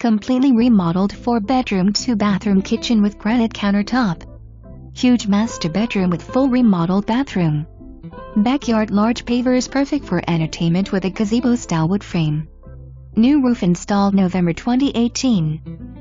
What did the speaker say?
Completely remodeled 4-bedroom 2-bathroom kitchen with granite countertop. Huge master bedroom with full remodeled bathroom. Backyard large pavers perfect for entertainment with a gazebo-style wood frame. New roof installed November 2018.